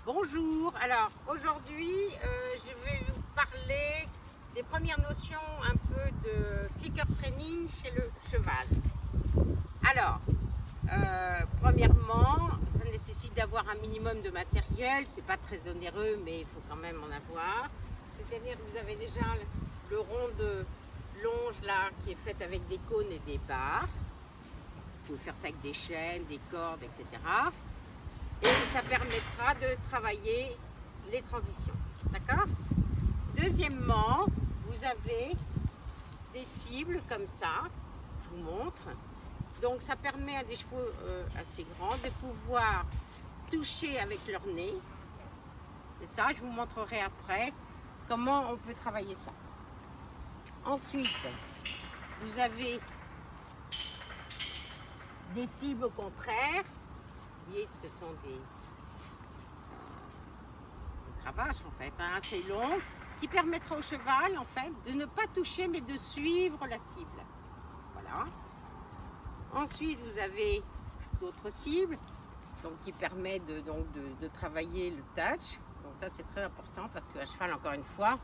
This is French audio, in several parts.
Bonjour, alors aujourd'hui je vais vous parler des premières notions un peu de clicker training chez le cheval. Alors, premièrement, ça nécessite d'avoir un minimum de matériel, c'est pas très onéreux mais il faut quand même en avoir. C'est-à-dire que vous avez déjà le rond de longe là qui est fait avec des cônes et des barres. Vous pouvez faire ça avec des chaînes, des cordes, etc. Et ça permettra de travailler les transitions. D'accord? Deuxièmement, vous avez des cibles comme ça. Je vous montre. Donc ça permet à des chevaux assez grands de pouvoir toucher avec leur nez. Et ça, je vous montrerai après comment on peut travailler ça. Ensuite, vous avez des cibles au contraire. Vous voyez, ce sont des cravaches en fait, hein, assez longues, qui permettra au cheval en fait de ne pas toucher mais de suivre la cible. Voilà. Ensuite, vous avez d'autres cibles donc, qui permettent de travailler le touch. Donc ça c'est très important parce qu'à cheval, encore une fois,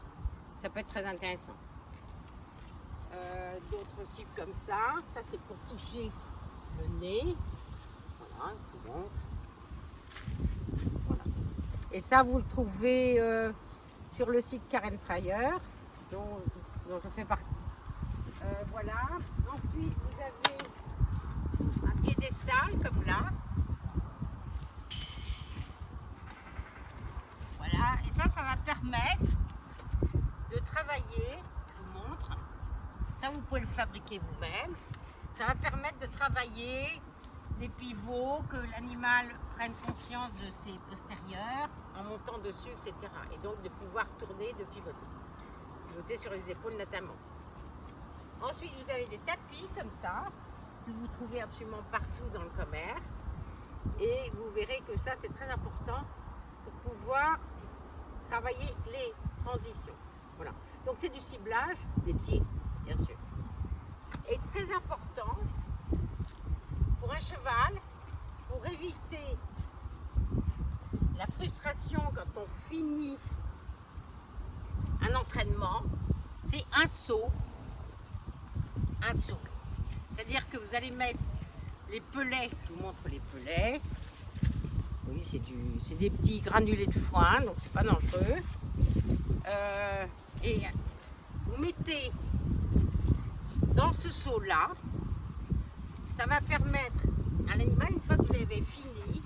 ça peut être très intéressant. D'autres cibles comme ça c'est pour toucher le nez. Voilà, je vous montre. Voilà. Et ça, vous le trouvez sur le site Karen Fryer, dont je fais partie. Voilà. Ensuite, vous avez un piédestal comme là. Voilà. Et ça va permettre de travailler. Je vous montre. Ça, vous pouvez le fabriquer vous-même. Ça va permettre de travailler les pivots, que l'animal prenne conscience de ses postérieurs en montant dessus, etc. Et donc de pouvoir tourner, de pivoter. Pivoter sur les épaules notamment. Ensuite, vous avez des tapis comme ça, que vous trouvez absolument partout dans le commerce. Et vous verrez que ça, c'est très important pour pouvoir travailler les transitions. Voilà. Donc c'est du ciblage des pieds, bien sûr. Et très important, pour un cheval, pour éviter la frustration quand on finit un entraînement, c'est un saut. Un saut. C'est-à-dire que vous allez mettre les pelets, je vous montre les pelets. Oui, c'est des petits granulés de foin, donc c'est pas dangereux. Et vous mettez dans ce saut-là. Ça va permettre à l'animal, une fois que vous avez fini,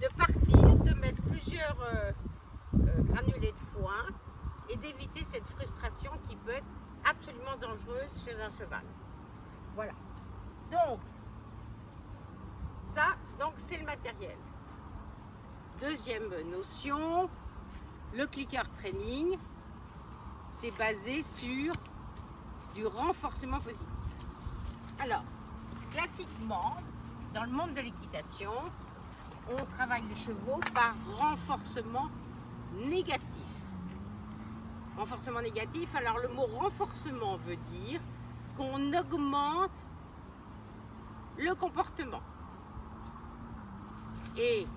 de partir, de mettre plusieurs granulés de foin et d'éviter cette frustration qui peut être absolument dangereuse chez un cheval. Voilà. Donc, ça, c'est le matériel. Deuxième notion, le clicker training, c'est basé sur du renforcement positif. Alors, classiquement, dans le monde de l'équitation, on travaille les chevaux par renforcement négatif. Renforcement négatif, alors le mot renforcement veut dire qu'on augmente le comportement. Et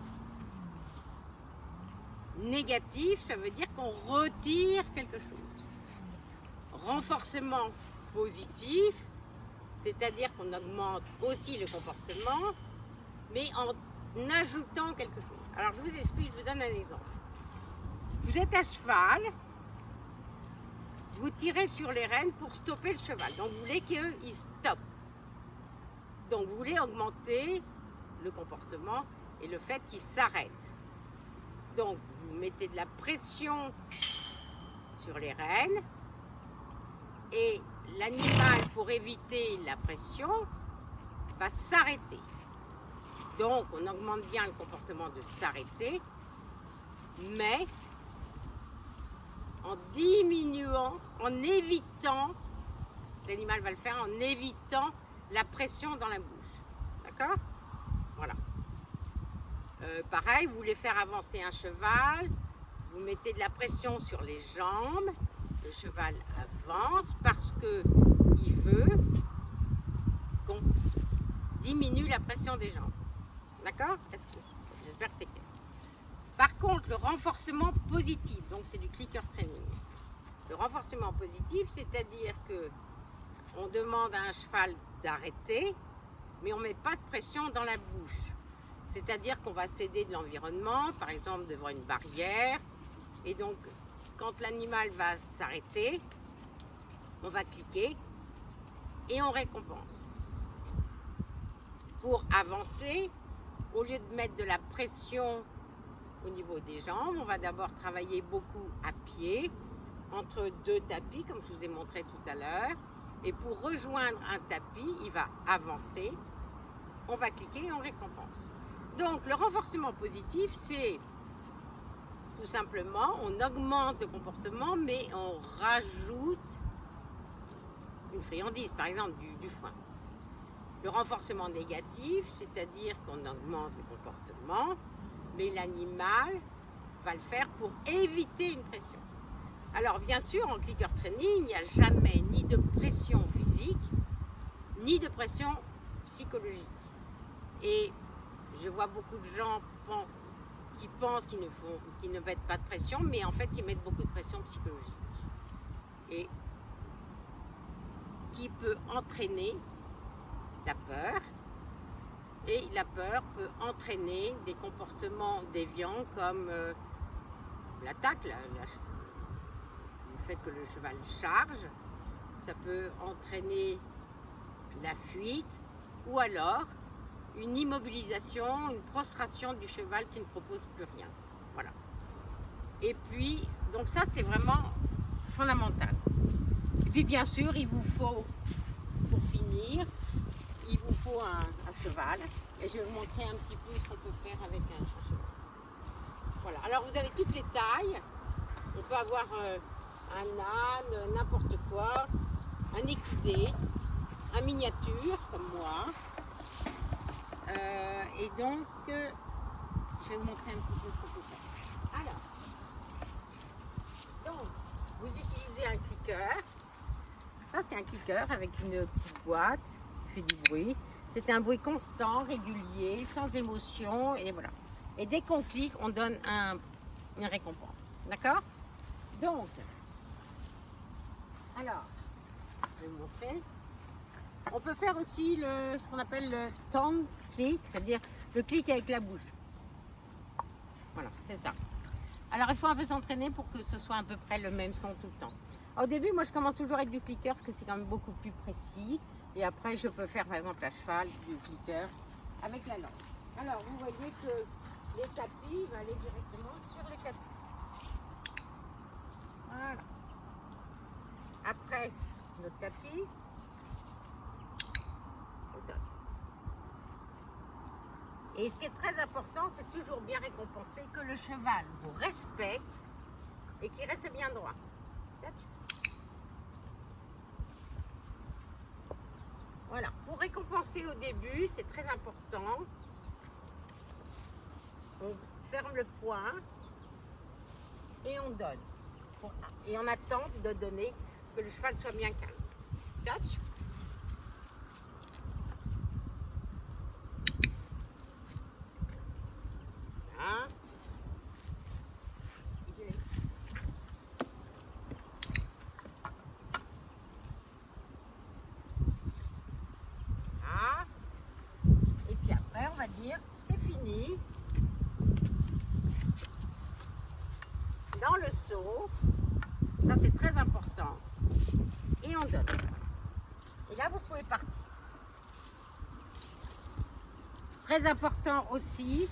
négatif, ça veut dire qu'on retire quelque chose. Renforcement positif, c'est-à-dire qu'on augmente aussi le comportement, mais en ajoutant quelque chose. Alors je vous explique, je vous donne un exemple. Vous êtes à cheval, vous tirez sur les rênes pour stopper le cheval. Donc vous voulez qu'il stoppe. Donc vous voulez augmenter le comportement et le fait qu'il s'arrête. Donc vous mettez de la pression sur les rênes et l'animal, pour éviter la pression, va s'arrêter. Donc, on augmente bien le comportement de s'arrêter, mais en diminuant, en évitant, l'animal va le faire en évitant la pression dans la bouche. D'accord? Voilà. Pareil, vous voulez faire avancer un cheval, vous mettez de la pression sur les jambes, le cheval avance parce qu'il veut qu'on diminue la pression des jambes. D'accord? J'espère que c'est clair. Par contre, le renforcement positif, donc c'est du clicker training. Le renforcement positif, c'est-à-dire que on demande à un cheval d'arrêter, mais on ne met pas de pression dans la bouche. C'est-à-dire qu'on va s'aider de l'environnement, par exemple devant une barrière. Et donc, quand l'animal va s'arrêter, on va cliquer et on récompense. Pour avancer, au lieu de mettre de la pression au niveau des jambes, on va d'abord travailler beaucoup à pied, entre deux tapis, comme je vous ai montré tout à l'heure. Et pour rejoindre un tapis, il va avancer, on va cliquer et on récompense. Donc le renforcement positif, c'est tout simplement, on augmente le comportement, mais on rajoute une friandise, par exemple du foin. Le renforcement négatif, c'est-à-dire qu'on augmente le comportement, mais l'animal va le faire pour éviter une pression. Alors bien sûr, en clicker training, il n'y a jamais ni de pression physique, ni de pression psychologique. Et je vois beaucoup de gens qui pensent qu'ils ne mettent pas de pression, mais en fait qui mettent beaucoup de pression psychologique. Et ce qui peut entraîner la peur, et la peur peut entraîner des comportements déviants comme l'attaque, le fait que le cheval charge, ça peut entraîner la fuite ou alors une immobilisation, une prostration du cheval qui ne propose plus rien. Voilà. Et puis, donc ça c'est vraiment fondamental. Et puis bien sûr, il vous faut, pour finir, il vous faut un cheval. Et je vais vous montrer un petit peu ce qu'on peut faire avec un cheval. Voilà. Alors vous avez toutes les tailles. On peut avoir un âne, n'importe quoi, un équidé, un miniature comme moi. Et donc, je vais vous montrer un petit peu ce qu'on peut faire. Alors, donc, vous utilisez un clicker. Ça, c'est un clicker avec une petite boîte qui fait du bruit. C'est un bruit constant, régulier, sans émotion, et voilà. Et dès qu'on clique, on donne une récompense. D'accord? Donc, alors, je vais vous montrer. On peut faire aussi ce qu'on appelle le tongue click, c'est-à-dire le clic avec la bouche. Voilà, c'est ça. Alors, il faut un peu s'entraîner pour que ce soit à peu près le même son tout le temps. Au début, moi, je commence toujours avec du clicker parce que c'est quand même beaucoup plus précis. Et après, je peux faire, par exemple, à cheval, du clicker avec la langue. Alors, vous voyez que les tapis vont aller directement sur les tapis. Voilà. Après, notre tapis. Et ce qui est très important, c'est toujours bien récompenser que le cheval vous respecte et qu'il reste bien droit. Voilà, pour récompenser au début, c'est très important. On ferme le poing et on donne. Et on attend de donner que le cheval soit bien calme. Touch. Hein? Ah. Et puis après, on va dire, c'est fini. Dans le seau, ça c'est très important. Et on donne. Et là, vous pouvez partir. Très important aussi,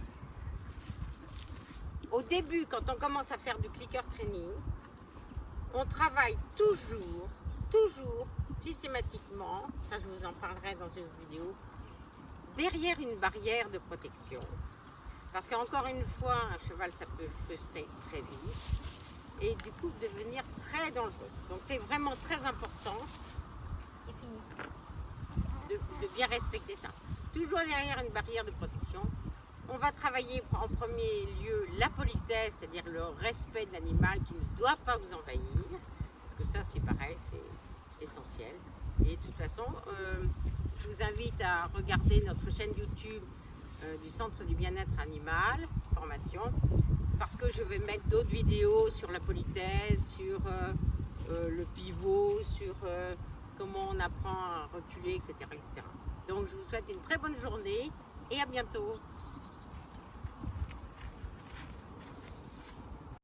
au début, quand on commence à faire du clicker training, on travaille toujours, systématiquement, ça je vous en parlerai dans une vidéo, derrière une barrière de protection. Parce qu'encore une fois, un cheval, ça peut frustrer très vite et du coup devenir très dangereux. Donc c'est vraiment très important, c'est fini, de bien respecter ça. Toujours derrière une barrière de protection. On va travailler en premier lieu la politesse, c'est-à-dire le respect de l'animal qui ne doit pas vous envahir, parce que ça c'est pareil, c'est essentiel. Et de toute façon, je vous invite à regarder notre chaîne YouTube du Centre du bien-être animal, formation, parce que je vais mettre d'autres vidéos sur la politesse, sur le pivot, sur comment on apprend à reculer, etc., etc. Donc je vous souhaite une très bonne journée et à bientôt.